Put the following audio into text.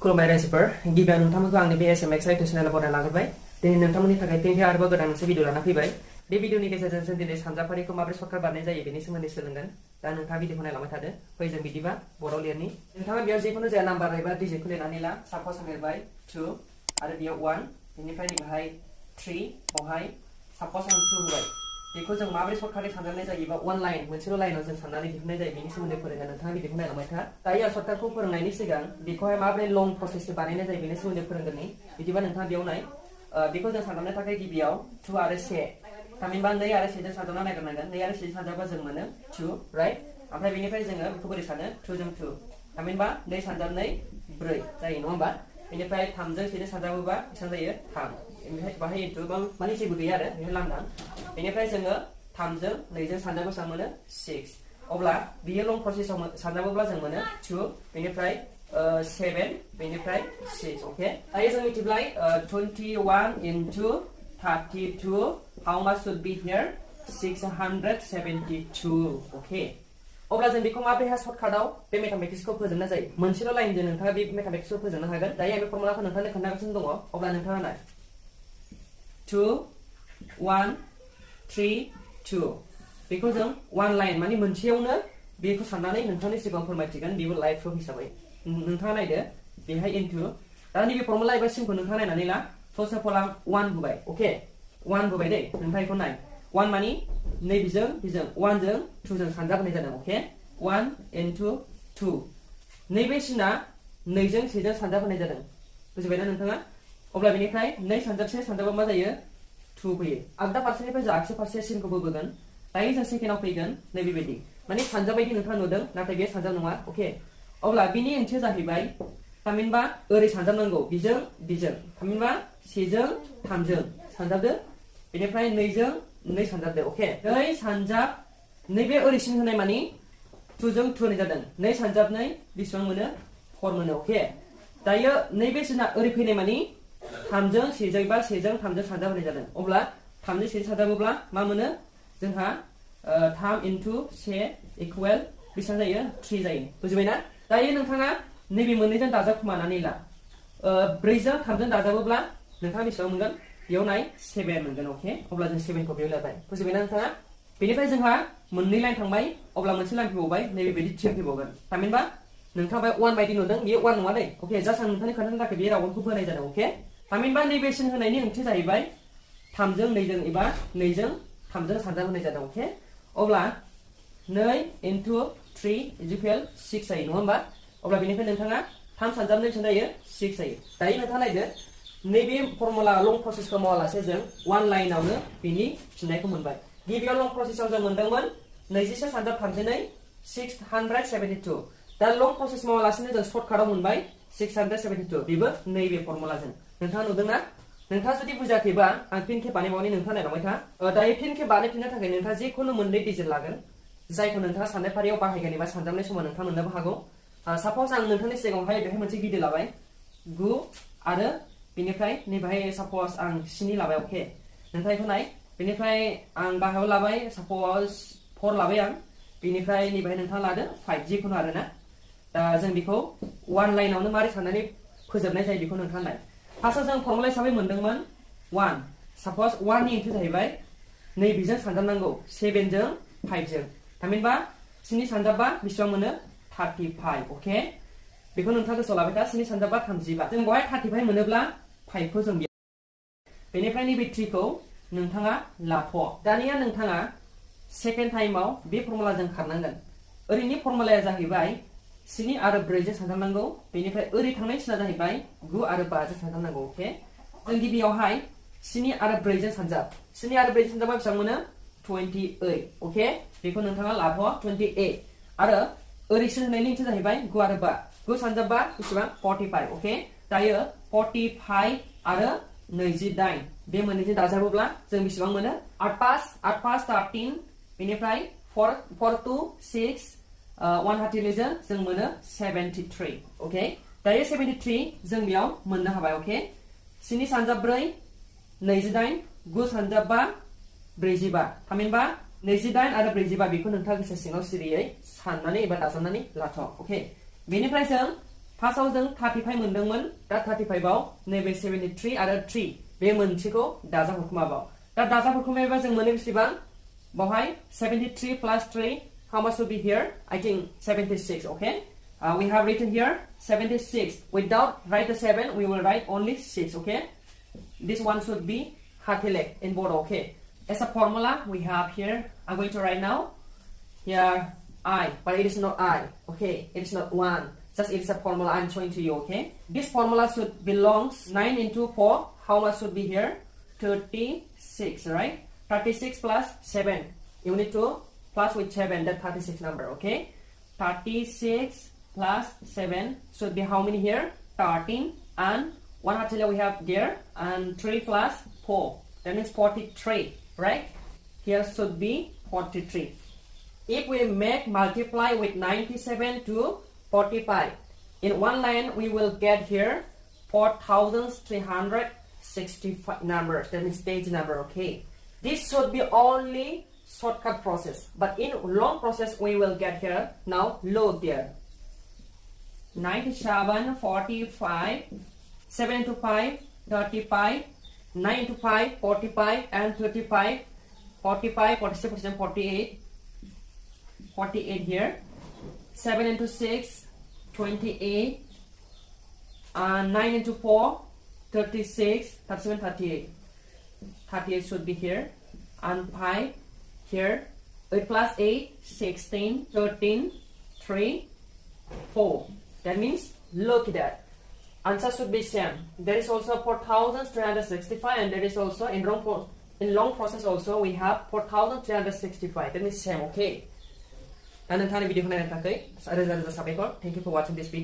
खुलुमबाय रायजोफोर गिबियाव नोंथांमोनखौ आंनि बे एसएमएक्स इउटुब चेनेलाव बरायना लाग्रोबाय दिनै नोंथांमोननि थाखाय फिन आरोबाव गोदान मोनसे भिडिअ लाना फैबाय बे भिडिअनि गेजेरजों जों दिनै सानजाफारिखौ माबोरै सर्टकाट बानायनाय जायो बेनि सोमोन्दै सोलोंगोन दा नोंथाङा भिडिअखौ नायलांबाय थादो फै जों बिदिबा बर'आव लिरनि नोंथाङा बेयाव जिखुनु जाया नाम्बार एबा डिजिटखौ लिरनानै ला साप'ज आं लिरबाय 2 आरो बेयाव 1 बेनिफ्राय बेहाय 3 बहाय साप'ज आं 2 होबाय बेखौ जों माबोरै सर्टकाटै सानजानाय जायो बा वन लाइन मोनसेल' लाइनाव जों साननानै दिहुननाय जायो बेनि सोमोन्दै फोरोंगोन नोंथाङा भिडिअखौ नायलांबाय था दायो आं सर्टकाटखौ फोरोंनायनि सिगां बेखौहाय माबोरै लं प्रसेसजों बानायनाय जायो बेनि सोमोन्दै फोरोंगोन बिदिबा नोंथाङा बेयाव नाय बेखौ जों सानजानो थाखाय गिबियाव 2 आरो 1 थामहिनबा 2 आरो 1 जों सानजाना नागिरनांगोन 2 आरो 1 सानजाबा जों मोनो 2 राइट ओमफ्राय बेनिफ्राय जोङो बेखौ बोरै सानो 2 जों 2 थामहिनबा 2 सानजाब 2 4 जायो नङा होमबा बेनिफ्राय 3 जों 1 सानजाबोबा बेसेबां जायो 3 बेनिफ्राय बाहाय इनटु माने जेबो गैया आरो बेहाय लांदां बेनिफ्राय जोङो 3 जों 2 जों सानजाबो बेसेबां मोनो 6 अब्ला बियो लं प्रसेसआव सानजाबोब्ला जों मोनो 2 बेनिफ्राय 7 बेनिफ्राय 6 ओके दायो जों मिथिबाय 21 into 32 how much should be here 672 okay अब्ला जों बेखौ माबोरैहाय सर्टकाटआव बे मेथामेटिक्सखौ फोजोबनाय जायो मोनसेल' लाइनजों नोंथाङा बे मेथामेटिक्सखौ फोजोबनो हागोन दायो आं बे फर्मुलाखौ नोंथांनो खोन्थागासिनो दङ अब्ला नोंथाङा नाय 2 1 3 2 बेखौ जों वन लाइन माने मोनसेयावनो बेखौ साननानै नोंथांनि सिगाङाव फोरमायथिगोन बेबो लाइभ प्रुफ हिसाबै नोंथाङा नायदो बेहाय इनटु दा नैबे फर्मुला एबा सिमखौ नोंथाङा नायनानै ला फार्स्ट अफ अल आं 1 होबाय ओके 1 होबाय दे नोंथाङा बेखौ नाय 1 माने नैबेजों बेजों 1 जों 2 जों सानजाबनाय जादों ओके 1 into 2 नैबे सिना 2 जों 1 जों सानजाबनाय जादों बुजिबायना नोंथाङा अब्ला बेनिफ्राय 2 सानजाबसे सानजाबा मा जायो 2 फैयो आगदा फारसेनिफ्राय जों आगसि फारसे सिनखौ बोबोगोन दायो जों सेकेन्डआव फैगोन नैबेबायदि माने सानजाब बायदि नोंथाङा नुदों नाथाय बे सानजाब नङा ओके अब्ला बिनि ओंथिया जाहैबाय थामहिनबा ओरै सानजाबनांगौ बिजों बिजों थामहिनबा 1 जों 3 जों सानजाबदो बेनिफ्राय 2 जों 2 सानजाबदो ओके 2 सानजाब नैबे ओरैसिन होनाय माने 2 जों 2 होनाय जादों 2 सानजाब 2 बेसेबां मोनो 4 मोनो ओके दायो नैबे सिना ओरै फैनाय माने 3 जों 1 जों बा 1 जों 3 जों सानजाब होनाय जादों अब्ला 3 जों 1 सानजाबोब्ला मा मोनो जोंहा 3 into 1 equal बेसेबां जायो 3 जायो बुजिबायना दायो नोंथाङा नैबे मोननैजों दाजाबखुमानानै ला 4 जों 3 जों दाजाबोब्ला नोंथाङा बेसेबां मोनगोन बेयाव नाय 7 मोनगोन ओके अब्ला जों 7 खौ बेयाव लाबाय बुजिबायना नोंथाङा बेनिफ्राय जोंहा मोननै लाइन थांबाय अब्ला मोनसे लाइन फैबावबाय नैबे बायदि थिर फैबावगोन थामहिनबा नोंथाङा बे 1 बायदि नुदों बेयो 1 नङा दे ओके जास्ट आं नोंथांनि खोन्थानो थाखाय बे राउन्डखौ होनाय जादों ओके थामहिनबा नैबे सिन होनायनि ओंथिया जाहैबाय 3 जों 2 जों एबा 2 जों 3 जों सानजाब होनाय जादों ओके अब्ला 2 into 3 is equal 6 जायो नङा होमबा अब्ला बेनिफ्राय नोंथाङा 3 सानजाब 2 बेसेबां जायो 6 जायो दायो नोंथाङा नायदो नैबे फर्मुला लं प्रसेसखौ मावालासे जों वन लाइनावनो बिनि फिननायखौ मोनबाय गिबियाव लं प्रसेसआव जों मोनदोंमोन 21 सानजाब 32 672 दा लं प्रसेस मावालासिनो जों सर्टकाटआव मोनबाय 672 बेबो नैबे फर्मुलाजों नोंथाङा नुदोंना नोंथाङा जुदि बुजाखैबा आं फिन खेब बानायबावनि नोंथाङा नायलांबाय था दायो फिन खेब बानायफिननो थाखाय नोंथाङा जिखुनु मोननै डिजिट लागोन जायखौ नोंथाङा साननाय फारियाव बाहायगोन एबा सानजाबनाय समाव नोंथाङा मोननोबो हागौ साप'ज आं नोंथांनि सिगाङावहाय बेहाय मोनसे गिदिर लाबाय 9 आरो बेनिफ्राय नैबेहाय साप'ज आं 7 लाबाय अके नोंथाङा बेखौ नाय बेनिफ्राय आं गाहायाव लाबाय साप'ज 4 लाबाय आं बेनिफ्राय नैबेहाय नोंथाङा लादो 5 जिखुनु आरोना दा जों बेखौ वन लाइनावनो मारै साननानै फोजोबनाय जायो बेखौ नोंथाङा नाय फार्स्टआव जों फर्मुला हिसाबै मोनदोंमोन 1 साप'ज 1 नि ओंथिया जाहैबाय नैबेजों सानजाबनांगौ 7 जों 5 जों थामहिनबा 7 सानजाबबा बेसेबां मोनो 35 अके बेखौ नोंथाङा गोसोआव लाबाय था 7 सानजाबबा 35 जों बेवहाय 35 मोनोब्ला 5 खौ जों बेनिफ्राय नैबे 3 खौ नोंथाङा लाथ' दानिया नोंथाङा सेकेन्ड टाइमाव बे फर्मुलाजों खारनांगोन ओरैनि फर्मुलाया जाहैबाय 7 आरो 4 जों सानजाबनांगौ बेनिफ्राय ओरै थांनाय सिना जाहैबाय 9 आरो 5 जों सानजाबनांगौ अके जों गिबियावहाय 7 आरो 4 जों सानजाब 7 आरो 4 जों सानजाबा बेसेबां मोनो 28 अके बेखौ नोंथाङा लाथ' 28 आरो ओरैसिन होनायनि ओंथिया जाहैबाय 9 आरो 5 9 सानजाबबा बेसेबां 45 अके दायो 45 आरो 28 बे मोननैजों दाजाबोब्ला जों बेसेबां मोनो 8 5 13 बेनिफ्राय 4 2 6 132 जों मोनो 73 ओके दायो 73 जों बेयाव मोननो हाबाय ओके 7 सानजाब 4 28 9 सानजाब 5 45 थामहिनबा 28 आरो 45 बेखौ नोंथाङा गोसो सिङाव सिरियै साननानै एबा दाजाबनानै लाथ' ओके बेनिफ्राय जों फार्स्टआव जों 35 मोनदोंमोन दा 35 आव नैबे 73 आरो 3 बे मोनसेखौ दाजाबहरखुमाबाव दा दाजाबहरखुमायोबा जों मोनो बेसेबां बावहाय 73 plus 3 how much will be here I think 76 okay we have written here 76 without write the 7 we will write only 6 okay this one should be hearty in board okay as a formula we have here I'm going to write now here I but it is not I okay it is not 1 just it is a formula I'm showing to you okay this formula should belongs 9 into 4 how much should be here 36 right 36 plus 7 you need to plus with 7 that 36 number okay 36 plus 7 should be how many here 13 and one actually we have there and 3 plus 4 that means 43 right here should be 43 if we make multiply with 97 to 45 in one line we will get here 4365 numbers that means stage number okay this should be only shortcut process but in long process we will get here now load there 97 45 7 into 5 35 9 into 5 45 and 35 45 46 48 48 here 7 into 6 28 and 9 into 4 36 37 38 38 should be here and 5 here 8 plus 8 16 13 3 4 that means look at that answer should be same there is also 4365 and there is also in long process also we have 4365 that means same okay and then thank you for watching this video